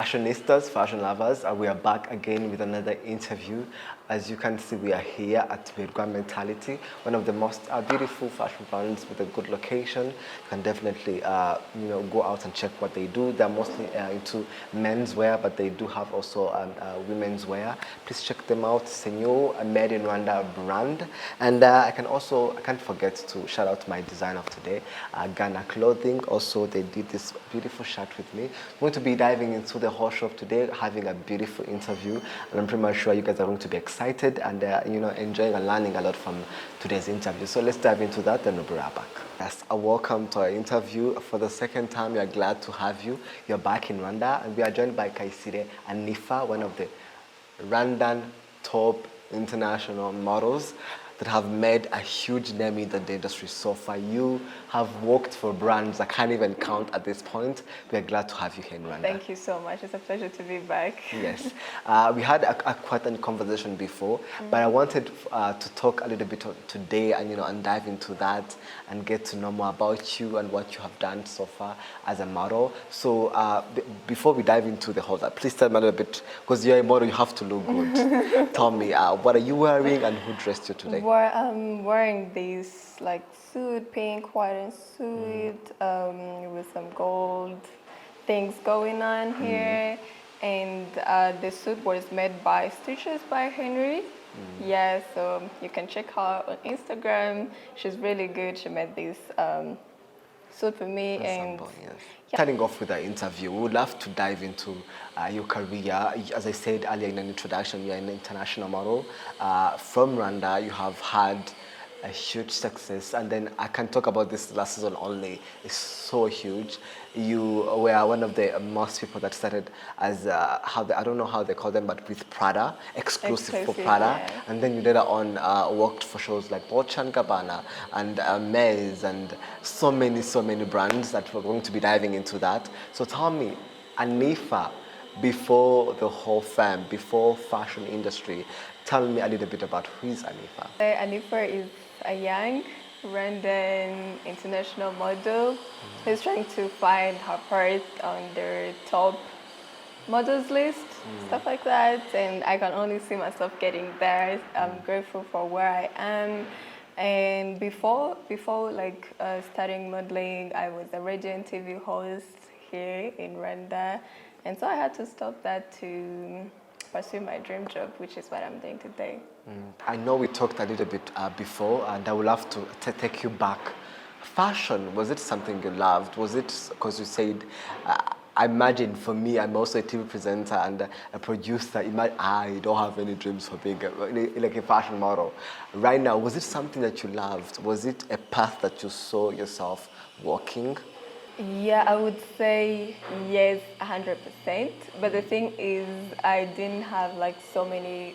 Fashionistas, fashion lovers, we are back again with another interview. As you can see, we are here at Rwanda Mentality, one of the most beautiful fashion brands with a good location. You can definitely go out and check what they do. They're mostly into menswear, but they do have also women's wear. Please check them out. It's a new Made in Rwanda brand. And I can't forget to shout out my designer of today, Ghana Clothing. Also, they did this beautiful shirt with me. I'm going to be diving into the whole shop today, having a beautiful interview, and I'm pretty much sure you guys are going to be excited and enjoying and learning a lot from today's interview. So let's dive into that, and we'll be right back. Yes, welcome to our interview. For the second time, we are glad to have you. You're back in Rwanda, and we are joined by Kaisire Anipha, one of the Rwandan top international models that have made a huge name in the industry so far. You have worked for brands I can't even count at this point. We are glad to have you here in Rwanda. Thank you so much. It's a pleasure to be back. Yes. We had quite a conversation before, but I wanted to talk a little bit today and dive into that and get to know more about you and what you have done so far as a model. So before we dive into the whole please tell me a little bit, because you're a model, you have to look good. Tell me, what are you wearing and who dressed you today? I'm wearing this like suit, pink, white and suit, with some gold things going on here. And the suit was made by Stitches by Henry. Yeah, so you can check her on Instagram. She's really good. She made this suit for me. Ensemble, yes. Starting off with our interview, we would love to dive into your career. As I said earlier in an introduction, you're an international model. From Rwanda, you have had a huge success, and then I can talk about this last season only. It's so huge. You were one of the most people that started as I don't know how they call them, but with Prada, exclusive for Prada, yeah. and then you later on worked for shows like Dolce Gabana and Maze and so many brands that we're going to be diving into that. So tell me, Anipha, before the whole fam, before fashion industry, tell me a little bit about who is Anipha. Anipha is a young Rwandan international model who's trying to find her part on the top models list, stuff like that. And I can only see myself getting there. I'm grateful for where I am. And before starting modeling, I was a radio and TV host here in Rwanda. And so I had to stop that to pursue my dream job, which is what I'm doing today. I know we talked a little bit before, and I would love to take you back. Fashion, was it something you loved? Was it because you said, I imagine for me, I'm also a TV presenter and a producer. I don't have any dreams for being like a fashion model. Right now, was it something that you loved? Was it a path that you saw yourself walking? Yeah, I would say yes, 100%. But the thing is, I didn't have like so many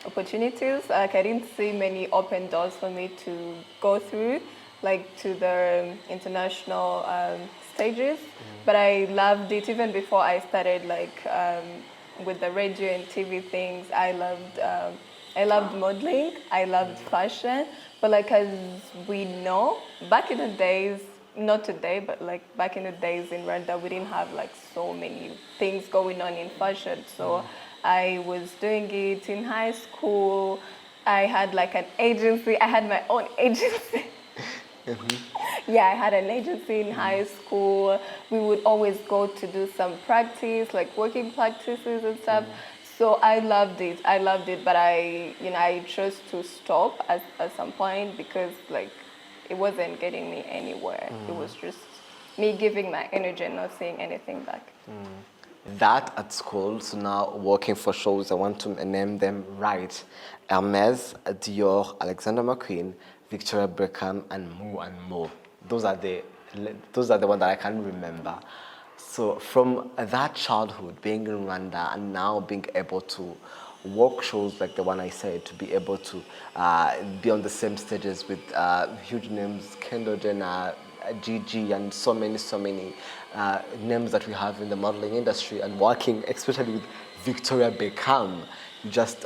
opportunities. Like I didn't see many open doors for me to go through, like to the international stages. But I loved it even before I started like with the radio and TV things. I loved modeling. I loved fashion. But like as we know, back in the days, not today, but like back in the days in Rwanda, we didn't have like so many things going on in fashion. So I was doing it in high school. I had like an agency. I had my own agency. Yeah, I had an agency in high school. We would always go to do some practice, like working practices and stuff. So I loved it. But I chose to stop at some point because like it wasn't getting me anywhere. It was just me giving my energy and not seeing anything back. That at school, so now working for shows, I want to name them right. Hermes, Dior, Alexander McQueen, Victoria Beckham, and more. Those are the ones that I can remember. So from that childhood, being in Rwanda, and now being able to work shows like the one I said, to be able to be on the same stages with huge names, Kendall Jenner, Gigi, and so many names that we have in the modeling industry, and working especially with Victoria Beckham. You just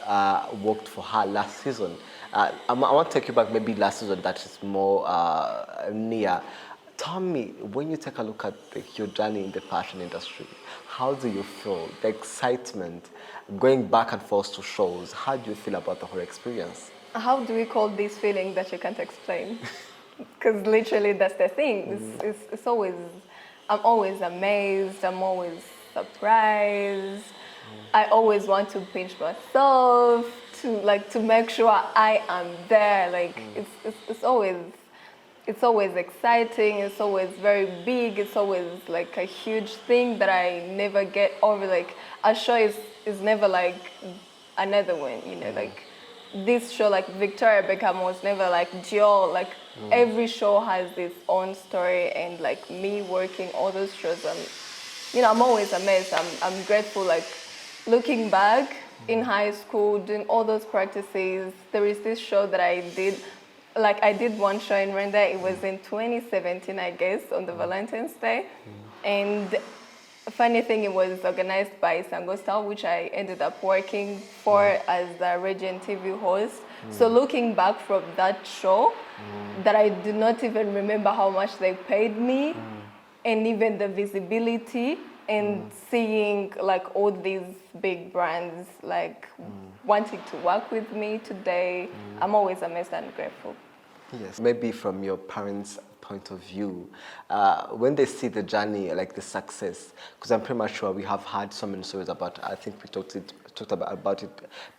worked for her last season. I want to take you back maybe last season that is more near. Tell me, when you take a look at your journey in the fashion industry, how do you feel? The excitement, going back and forth to shows, how do you feel about the whole experience? How do we call this feeling that you can't explain? Because literally that's the thing. It's always, I'm always amazed. I'm always surprised. I always want to pinch myself to make sure I am there. Like it's always exciting. It's always very big. It's always like a huge thing that I never get over. Like a show is never like another one. You know, like this show, like Victoria Beckham was never like Dior. Like every show has its own story, and like me working all those shows, I'm always amazed. I'm grateful. Like looking back in high school, doing all those practices, there is this show that I did. Like I did one show in Rwanda. It was in 2017, I guess, on the Valentine's Day, and a funny thing, it was organized by Sango Style, which I ended up working for as the radio and TV host. So looking back from that show, that I do not even remember how much they paid me, and even the visibility, and seeing like all these big brands like wanting to work with me today, I'm always amazed and grateful. Yes, maybe from your parents' point of view, when they see the journey, like the success, because I'm pretty much sure we have had so many stories about, I think we talked about it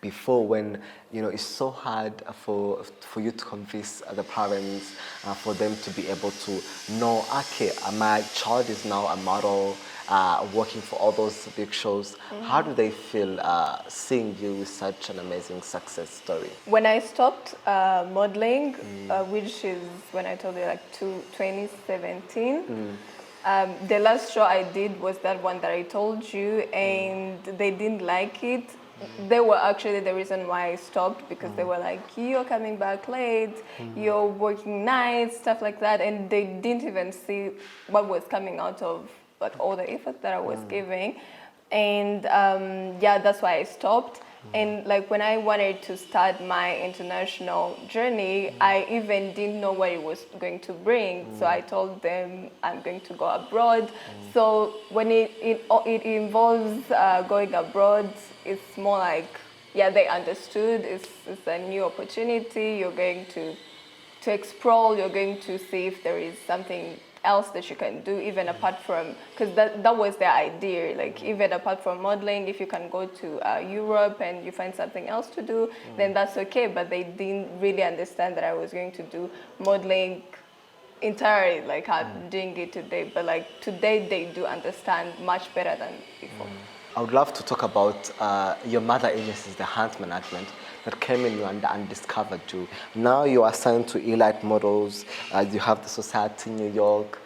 before, when, it's so hard for you to convince the parents, for them to be able to know, okay, my child is now a model, working for all those big shows. How do they feel seeing you with such an amazing success story? When I stopped modeling, which is when I told you like 2017, the last show I did was that one that I told you, and they didn't like it. They were actually the reason why I stopped, because they were like, you're coming back late, you're working nights, stuff like that, and they didn't even see what was coming out of like all the effort that I was giving. And that's why I stopped. And like when I wanted to start my international journey, I even didn't know what it was going to bring. So I told them I'm going to go abroad. So when it involves going abroad, it's more like, they understood. It's a new opportunity. You're going to explore. You're going to see if there is something else that you can do, even apart from, because that was the idea, like even apart from modeling, if you can go to Europe and you find something else to do, then that's okay. But they didn't really understand that I was going to do modeling entirely like I'm doing it today. But like today they do understand much better than before. I would love to talk about your mother agencies, the Hunt Management, that came in Rwanda and discovered you. Now you are assigned to Elite Models. You have the Society in New York.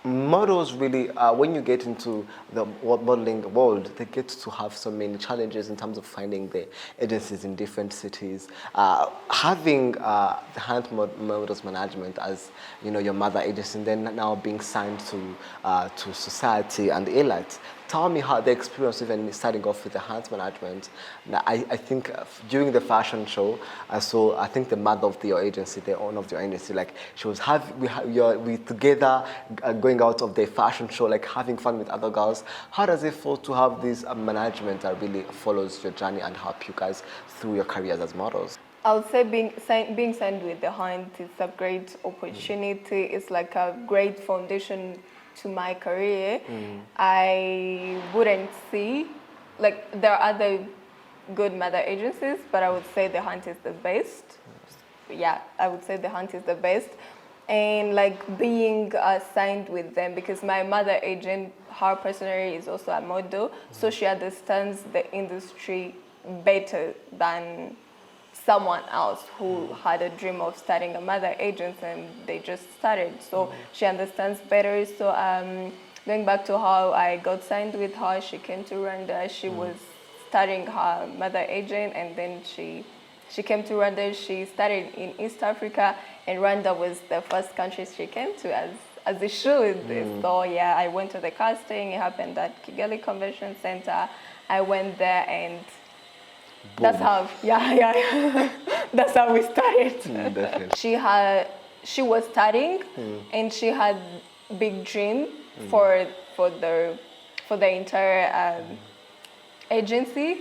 Models really, when you get into the modeling world, they get to have so many challenges in terms of finding the agencies in different cities. Having the Hunt Models Management as your mother agency, and then now being signed to Society and Elite. Tell me how the experience, even starting off with the Hunt Management. I think during the fashion show, I saw, I think the mother of your agency, the owner of your agency, like she was we together going out of the fashion show, like having fun with other girls. How does it feel to have this management that really follows your journey and help you guys through your careers as models? I would say being signed with the Hunt is a great opportunity. It's like a great foundation to my career. I wouldn't see, like there are other good mother agencies, but I would say the Hunt is the best. Yeah, I would say the Hunt is the best. And like being signed with them, because my mother agent, her personally is also a model, so she understands the industry better than someone else who had a dream of starting a mother agency and they just started. So she understands better. So going back to how I got signed with her, she came to Rwanda. She was starting her mother agent, and then she came to Rwanda. She started in East Africa, and Rwanda was the first country she came to, as it should. So I went to the casting. It happened at Kigali Convention Center. I went there, and boom. That's how, that's how we started. Definitely. she was studying and she had big dream for the entire agency,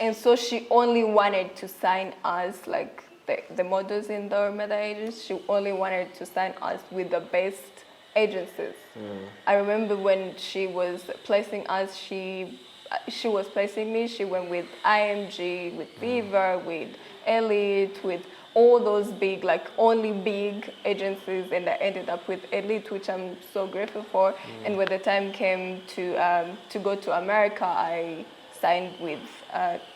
and so she only wanted to sign us, like the models in the meta agency. She only wanted to sign us with the best agencies. I remember when she was placing us, she was placing me. She went with IMG, with Viva, with Elite, with all those big, like only big agencies, and I ended up with Elite, which I'm so grateful for. And when the time came to go to America, I signed with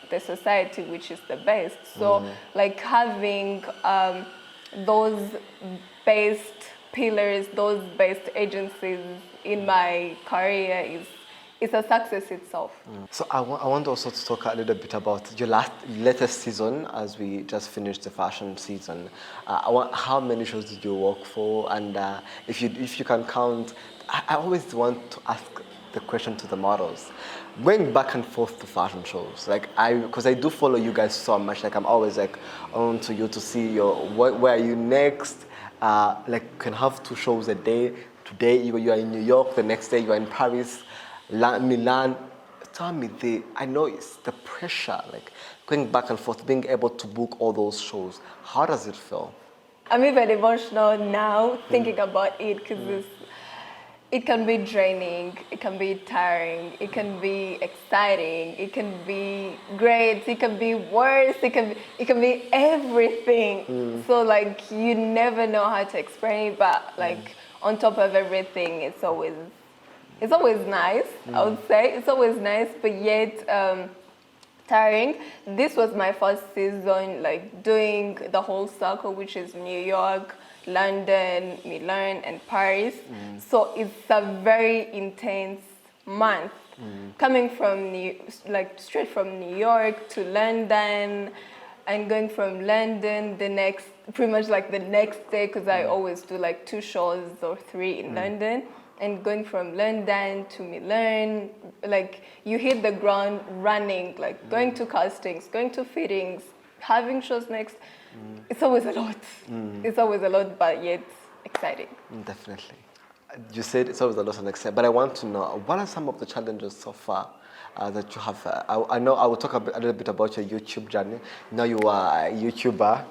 the society, which is the best. So like having those best pillars, those best agencies in my career is a success itself. So I want also to talk a little bit about your latest season, as we just finished the fashion season. How many shows did you work for? And if you can count, I always want to ask the question to the models. Going back and forth to fashion shows, like because I do follow you guys so much, like I'm always like on to you to see where are you next. Like you can have 2 shows a day. Today you are in New York, the next day you are in Paris, Milan. Tell me, I know it's the pressure, like going back and forth, being able to book all those shows. How does it feel? I'm even emotional now thinking about it, because it can be draining, it can be tiring, it can be exciting, it can be great, it can be worse, it can be everything. So like you never know how to explain it, but like on top of everything, it's always nice. I would say it's always nice, but yet tiring. This was my first season, like doing the whole circle, which is New York, London, Milan, and Paris. So it's a very intense month. Coming from straight from New York to London, and going from London pretty much like the next day, because I always do like 2 shows or 3 in London. And going from London to Milan, like you hit the ground running, like going to castings, going to fittings, having shows next. It's always a lot. It's always a lot, but yet exciting. Definitely. You said it's always a lot of exciting, but I want to know, what are some of the challenges so far that you have? I know I will talk a little bit about your YouTube journey. Now you are a YouTuber.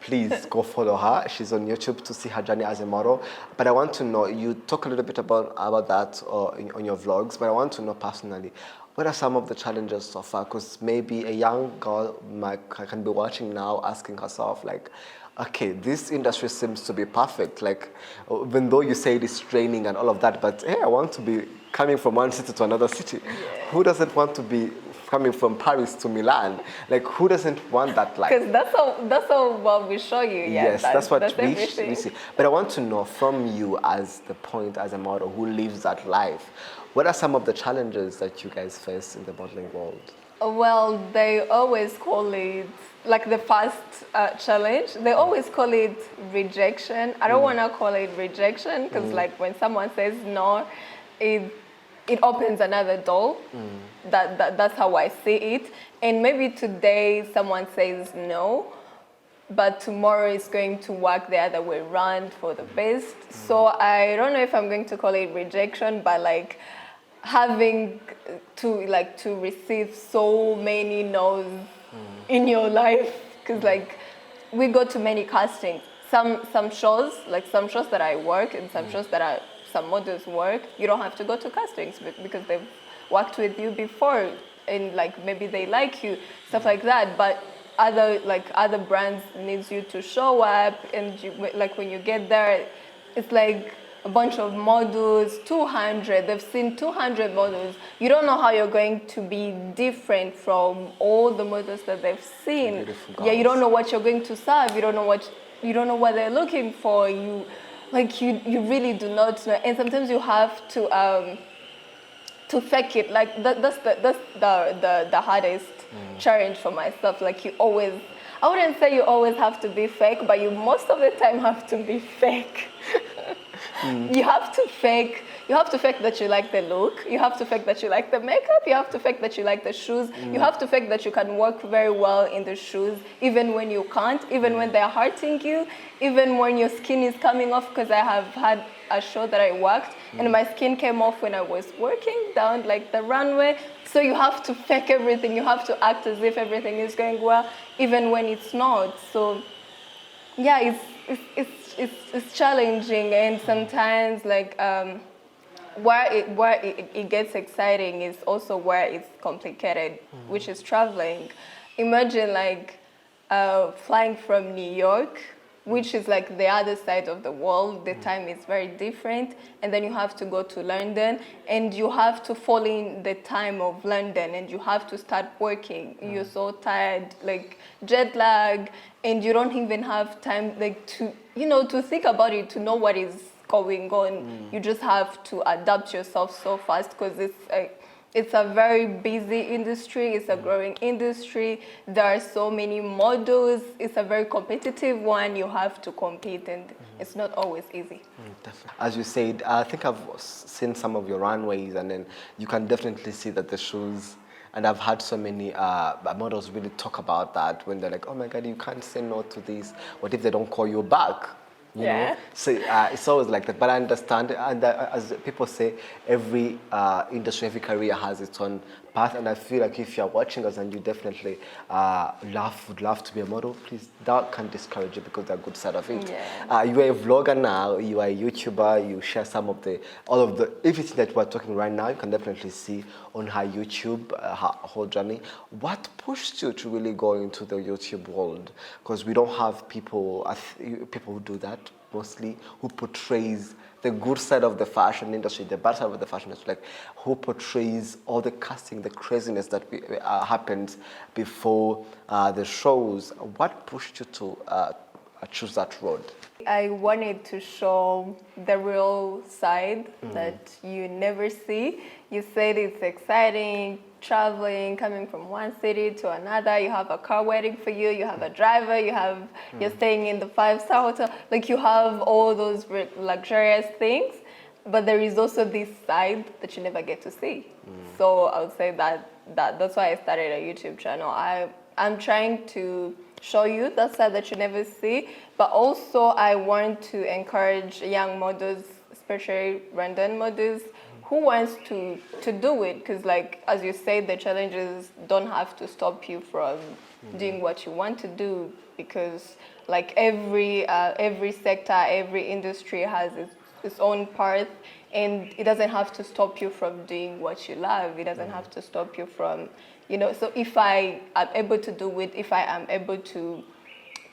Please go follow her. She's on YouTube to see her journey as a model. But I want to know, you talk a little bit about that on your vlogs, but I want to know personally, what are some of the challenges so far? Because maybe a young girl can be watching now asking herself, like, okay, this industry seems to be perfect. Like, even though you say it is training and all of that, but hey, I want to be coming from one city to another city. Yeah. Who doesn't want to be coming from Paris to Milan? Like, who doesn't want that life? Because that's all what we show you. Yeah, yes, that's what we see. But I want to know from you, as a model who lives that life, what are some of the challenges that you guys face in the modeling world? Well, they always call it, like the first challenge, they always call it rejection. I don't want to call it rejection, because like when someone says no, it opens another door. That's how I see it. And maybe today someone says no, but tomorrow is going to work the other way around for the best. So I don't know if I'm going to call it rejection, but like having to receive so many no's in your life, because like we go to many castings. Some shows that I work, and some shows that some models work, you don't have to go to castings because they've worked with you before, and like maybe they like you, stuff like that. But other brands needs you to show up, and like when you get there, it's like a bunch of models, 200. They've seen 200 models. You don't know how you're going to be different from all the models that they've seen. Yeah, you don't know what you're going to serve. You don't know what they're looking for. You really do not know. And sometimes you have to fake it. Like that's the hardest challenge for myself. Like I wouldn't say you always have to be fake, but you most of the time have to be fake. You have to fake You have to fake that you like the look. You have to fake that you like the makeup. You have to fake that you like the shoes. You have to fake that you can work very well in the shoes, even when you can't, even when they're hurting you, even when your skin is coming off. Because I have had a show that I worked, and my skin came off when I was working down like the runway. So you have to fake everything. You have to act as if everything is going well, even when it's not. So yeah, it's challenging, and sometimes like where it gets exciting is also where it's complicated, which is traveling. Imagine like flying from New York, which is like the other side of the world. The time is very different, and then you have to go to London, and you have to fall in the time of London, and you have to start working. You're so tired, like jet lag, and you don't even have time like to to think about it, to know what is going on. You just have to adapt yourself so fast, because it's a very busy industry. It's a growing industry. There are so many models. It's a very competitive one. You have to compete, and it's not always easy. Definitely. As you said, I think I've seen some of your runways, and then you can definitely see that the shoes. And I've had so many models really talk about that when they're like, "Oh my God, you can't say no to this. What if they don't call you back?" You know, so it's always like that. But I understand, and as people say, every industry, every career has its own path. And I feel like if you're watching us and you definitely would love to be a model, please, that can't discourage you, because they're a good side of it. Yeah. You are a vlogger now. You are a YouTuber. You share all of the everything that we're talking right now. You can definitely see on her YouTube, her whole journey. What pushed you to really go into the YouTube world? Because we don't have people who do that mostly, who portrays the good side of the fashion industry, the bad side of the fashion industry, like who portrays all the casting, the craziness that happens before the shows. What pushed you to choose that road? I wanted to show the real side that you never see. You said it's exciting, traveling, coming from one city to another. You have a car waiting for you. You have a driver. You're staying in the 5-star hotel. Like, you have all those luxurious things, but there is also this side that you never get to see. So I would say that's why I started a YouTube channel. I'm trying to show you that side that you never see, but also I want to encourage young models, especially Rwandan models, who wants to do it, because like as you said, the challenges don't have to stop you from doing what you want to do, because like every sector, every industry has its own path, and it doesn't have to stop you from doing what you love. It doesn't have to stop you from, so if I am able to do it, if I am able to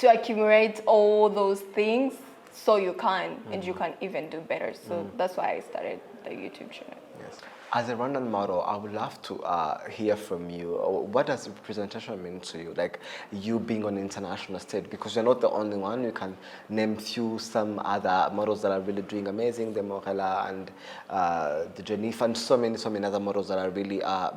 accumulate all those things, so you can, and you can even do better. So that's why I started the YouTube channel. Yes. As a Rwandan model, I would love to hear from you. What does representation mean to you? Like, you being on the international stage, because you're not the only one. You can name some other models that are really doing amazing, the Morella and the Anipha, and so many other models that are really, I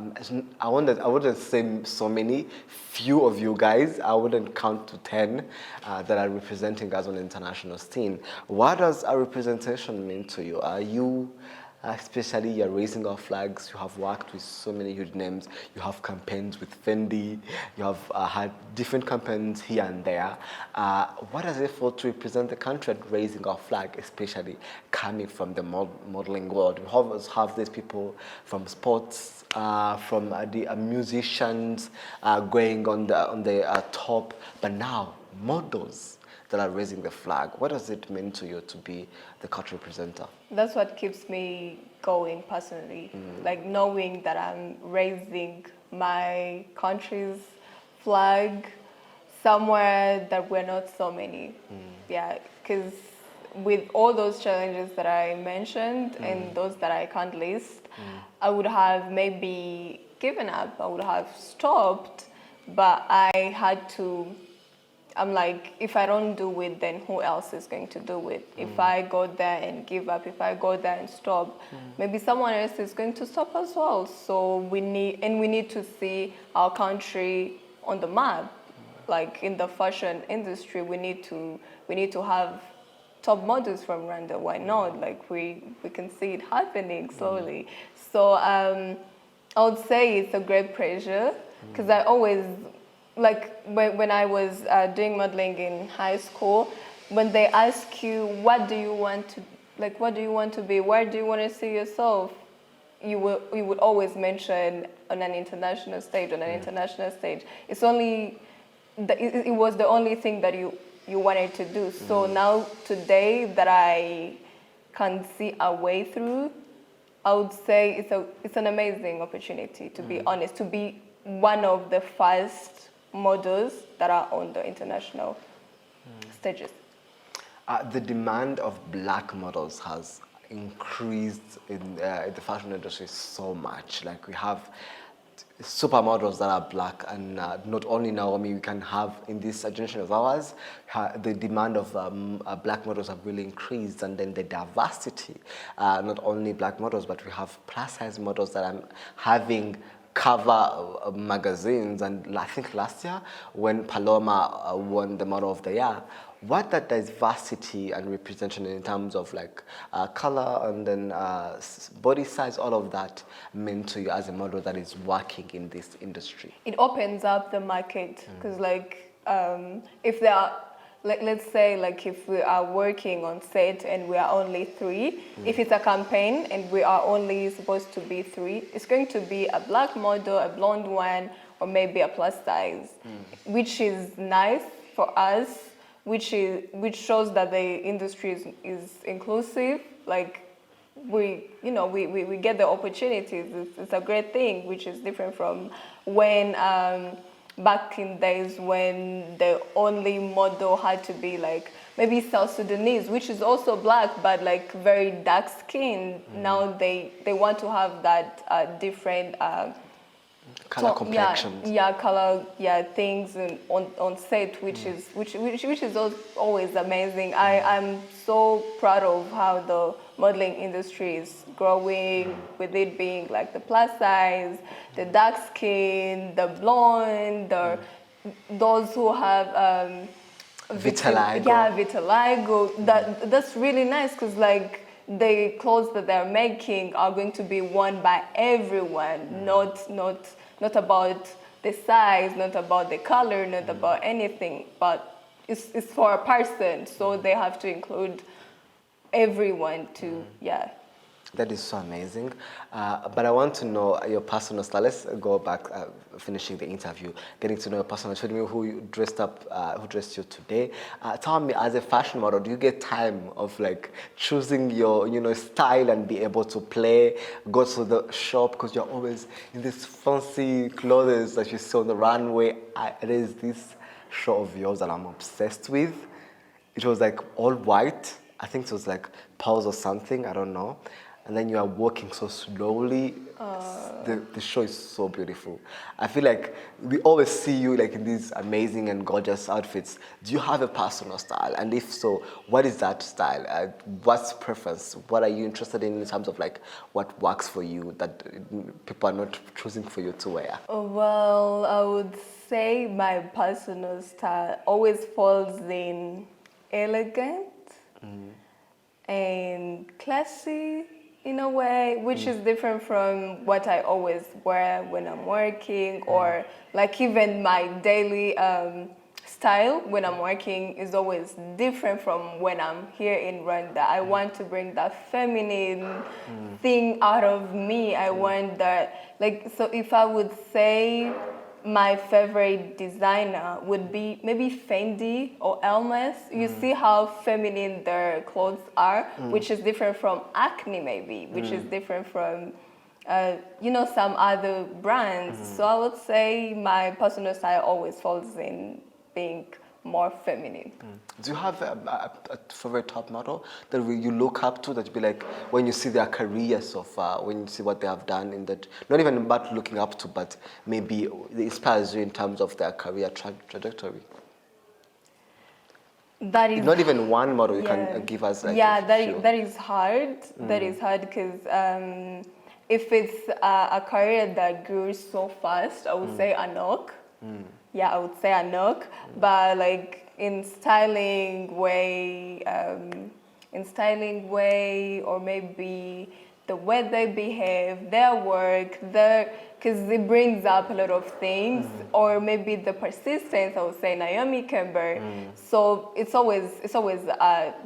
wouldn't say so many, few of you guys, I wouldn't count to 10 that are representing us on the international scene. What does a representation mean to you? Are you... especially, you're raising our flags. You have worked with so many huge names. You have campaigns with Fendi. You have had different campaigns here and there. What does it feel to represent the country and raising our flag, especially coming from the modeling world? We always have these people from sports, from the musicians going on the top, but now models that are raising the flag. What does it mean to you to be the cultural presenter? That's what keeps me going personally, like knowing that I'm raising my country's flag somewhere that we're not so many. Yeah, because with all those challenges that I mentioned and those that I can't list, I would have maybe given up, I would have stopped, but I had to. I'm like, if I don't do it, then who else is going to do it? If I go there and give up, if I go there and stop, maybe someone else is going to stop as well. So we need to see our country on the map. Like in the fashion industry, we need to have top models from Rwanda. Why not? Like we can see it happening slowly. So I would say it's a great pressure because I always like when I was doing modeling in high school, when they ask you what do you want to what do you want to be, where do you want to see yourself, you would always mention on an international stage. It's only it was the only thing that you wanted to do. So now today that I can see a way through, I would say it's an amazing opportunity, to be honest, to be one of the first models that are on the international stages. The demand of black models has increased in the fashion industry so much. Like we have supermodels that are black, and not only Naomi, we can have in this generation of ours, the demand of black models have really increased, and then the diversity, not only black models, but we have plus size models that are having cover magazines. And I think last year when Paloma won the Model of the Year, what that diversity and representation in terms of like color and then body size, all of that meant to you as a model that is working in this industry? It opens up the market because if there are, let's say if we are working on set and we are only three, if it's a campaign and we are only supposed to be three, it's going to be a black model, a blonde one, or maybe a plus size, which is nice for us, which shows that the industry is inclusive. Like we get the opportunities. It's a great thing, which is different from when back in days when the only model had to be like maybe South Sudanese, which is also black but like very dark skinned. Now they want to have that different color complexions. Things on set, which is always amazing. I'm so proud of how the modeling industry is growing, with it being like the plus size, the dark skin, the blonde, those who have vitiligo. Vitiligo. That's really nice because like the clothes that they're making are going to be worn by everyone, not about the size, not about the color, not about anything, but it's for a person, so they have to include everyone to, That is so amazing. But I want to know your personal style. Let's go back, finishing the interview, getting to know your personal. Show me who you dressed up, who dressed you today. Tell me, as a fashion model, do you get time of like choosing your style and be able to play, go to the shop, because you're always in these fancy clothes that you see on the runway. There's this show of yours that I'm obsessed with. It was like all white. I think it was like Pulse or something. I don't know. And then you are walking so slowly. The show is so beautiful. I feel like we always see you like in these amazing and gorgeous outfits. Do you have a personal style? And if so, what is that style? What's preference? What are you interested in terms of like what works for you that people are not choosing for you to wear? Well, I would say my personal style always falls in elegant and classy in a way, which is different from what I always wear when I'm working, or like even my daily style when I'm working is always different from when I'm here in Rwanda. I want to bring that feminine thing out of me. I want that, so if I would say my favorite designer would be maybe Fendi or Hermes. You see how feminine their clothes are, which is different from Acne maybe, which is different from, some other brands. So I would say my personal style always falls in being more feminine. Do you have a favorite top model that you look up to, that you be like, when you see their career so far, when you see what they have done in that, not even about looking up to, but maybe it inspires you in terms of their career trajectory? That is not even one model. You can give us like that is hard. That is hard because if it's a career that grew so fast, I would say Anok. yeah, I would say a knock, but like in styling way, or maybe the way they behave, their work, because it brings up a lot of things, or maybe the persistence. I would say Naomi Campbell. So it's always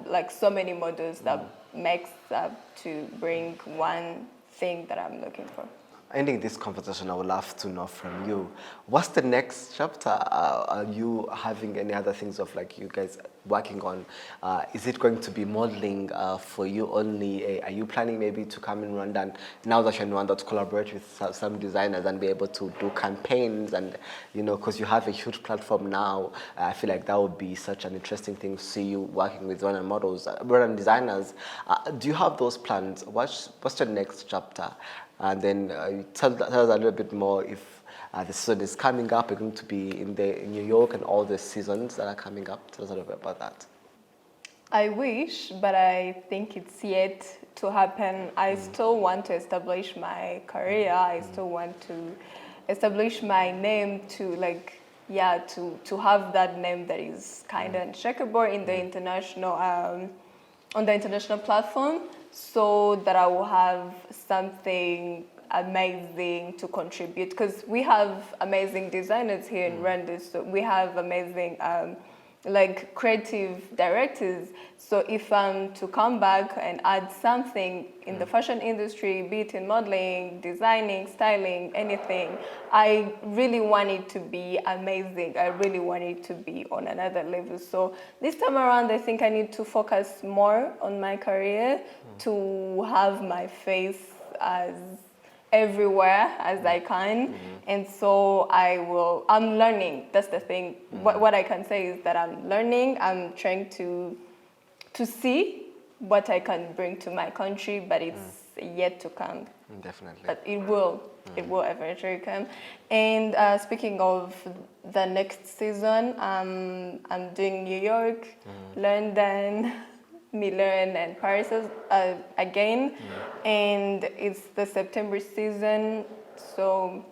like so many models that makes up to bring one thing that I'm looking for. Ending this conversation, I would love to know from you, what's the next chapter? Are you having any other things of like you guys working on? Is it going to be modeling for you only? Are you planning maybe to come in Rwanda, and now that you're in Rwanda, to collaborate with some designers and be able to do campaigns? And, you know, because you have a huge platform now, I feel like that would be such an interesting thing to see you working with Rwandan models, Rwandan designers. Do you have those plans? What's your next chapter? And then tell us a little bit more if the season is coming up. You're going to be in New York and all the seasons that are coming up. Tell us a little bit about that. I wish, but I think it's yet to happen. I still want to establish my career. I still want to establish my name, to like, yeah, to have that name that is kind of unshakable in the international on the international platform, so that I will have something amazing to contribute. Because we have amazing designers here in Rwanda, so we have amazing like creative directors. So if I'm to come back and add something in the fashion industry, be it in modeling, designing, styling, anything, I really want it to be amazing. I really want it to be on another level. So this time around, I think I need to focus more on my career, to have my face as everywhere as I can. And so I'm learning. That's the thing. What I can say is that I'm learning. I'm trying to see what I can bring to my country, but it's yet to come. Definitely. But it will eventually come. And speaking of the next season, I'm doing New York, London, Milan, and Paris again. And it's the September season, so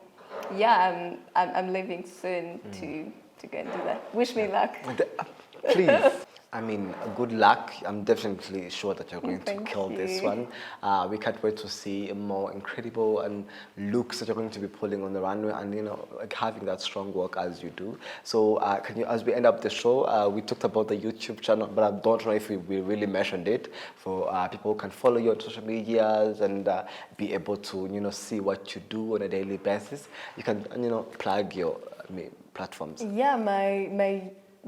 yeah, I'm leaving soon to go and do that. Wish me luck. Please. I mean, good luck. I'm definitely sure that you're going to kill this one. We can't wait to see more incredible and looks that you're going to be pulling on the runway, and, you know, like having that strong work as you do. So can you, as we end up the show, we talked about the YouTube channel, but I don't know if we really mentioned it, for people who can follow you on social medias and be able to, you know, see what you do on a daily basis. You can, you know, plug your platforms. Yeah,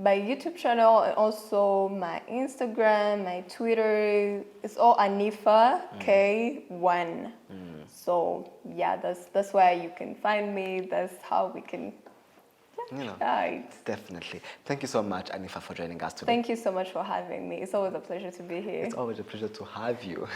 my YouTube channel, and also my Instagram, my Twitter, it's all Anipha K1. So yeah, that's where you can find me. That's how we can. You know, right. Definitely. Thank you so much, Anipha, for joining us today. Thank you so much for having me. It's always a pleasure to be here. It's always a pleasure to have you.